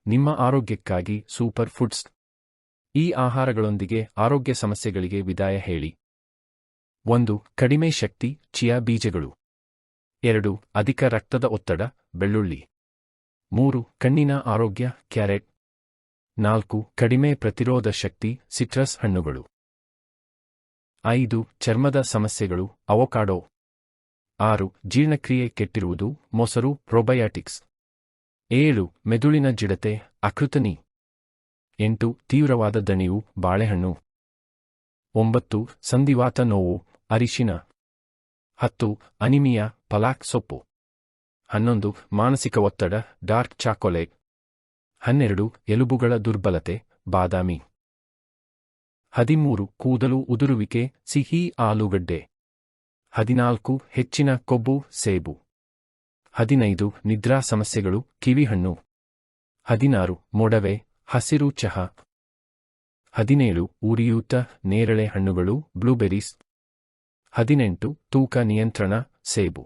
ನಿಮ್ಮ ಆರೋಗ್ಯಕ್ಕಾಗಿ super foods. ಈ ಆಹಾರಗಳೊಂದಿಗೆ ಆರೋಗ್ಯ ಸಮಸ್ಯೆಗಳಿಗೆ ವಿದಾಯ ಹೇಳಿ. 1. ಕಡಿಮೆ ಶಕ್ತಿ ಚಿಯಾ ಬೀಜಗಳು. 2. ಅಧಿಕ ರಕ್ತದ ಒತ್ತಡ ಬೆಳ್ಳುಳ್ಳಿ. 3. ಕಣ್ಣಿನ ಆರೋಗ್ಯ ಕ್ಯಾರೆಟ್. 4. ಕಡಿಮೆ ಪ್ರತಿರೋಧ ಶಕ್ತಿ ಸಿಟ್ರಸ್ ಹಣ್ಣುಗಳು. 5. ಚರ್ಮದ ಸಮಸ್ಯೆಗಳು ಅವೊಕಾಡೊ. 6. ಜೀರ್ಣಕ್ರಿಯೆ ಕೆಟ್ಟಿರುವುದು ಮೊಸರು ಪ್ರೊಬಯಾಟಿಕ್ಸ್. 7. ಮೆದುಳಿನ ಜಿಡತೆ ಅಕೃತನಿ. 8. ತೀವ್ರವಾದ ದಣಿವು ಬಾಳೆಹಣ್ಣು. 9. ಸಂಧಿವಾತ ನೋವು ಅರಿಶಿನ. 10. ಅನಿಮಿಯಾ ಪಲಾಕ್ ಸೊಪ್ಪು. 11. ಮಾನಸಿಕ ಒತ್ತಡ ಡಾರ್ಕ್ ಚಾಕೊಲೇಟ್. 12. ಎಲುಬುಗಳ ದುರ್ಬಲತೆ ಬಾದಾಮಿ. 13. ಕೂದಲು ಉದುರುವಿಕೆ ಸಿಹಿ ಆಲೂಗಡ್ಡೆ. 14. ಹೆಚ್ಚಿನ ಕೊಬ್ಬು ಸೇಬು. 15. ನಿದ್ರಾ ಸಮಸ್ಯೆಗಳು ಕಿವಿಹಣ್ಣು. 16. ಮೊಡವೆ ಹಸಿರು ಚಹಾ. 17. ಉರಿಯೂತ ನೇರಳೆ ಹಣ್ಣುಗಳು ಬ್ಲೂಬೆರೀಸ್. 18. ತೂಕ ನಿಯಂತ್ರಣ ಸೇಬು.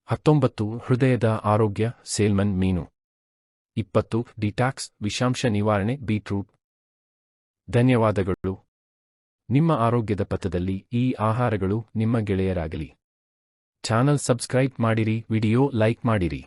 19. ಹೃದಯದ ಆರೋಗ್ಯ ಸೇಲ್ಮನ್ ಮೀನು. 20. ಡಿಟಾಕ್ಸ್ ವಿಷಾಂಶ ನಿವಾರಣೆ ಬೀಟ್ರೂಟ್. ಧನ್ಯವಾದಗಳು. ನಿಮ್ಮ ಆರೋಗ್ಯದ ಪಥದಲ್ಲಿ ಈ ಆಹಾರಗಳು ನಿಮ್ಮ ಗೆಳೆಯರಾಗಲಿ. ಚಾನಲ್ ಸಬ್ಸ್ಕ್ರೈಬ್ ಮಾಡಿರಿ, ವಿಡಿಯೋ ಲೈಕ್ ಮಾಡಿರಿ.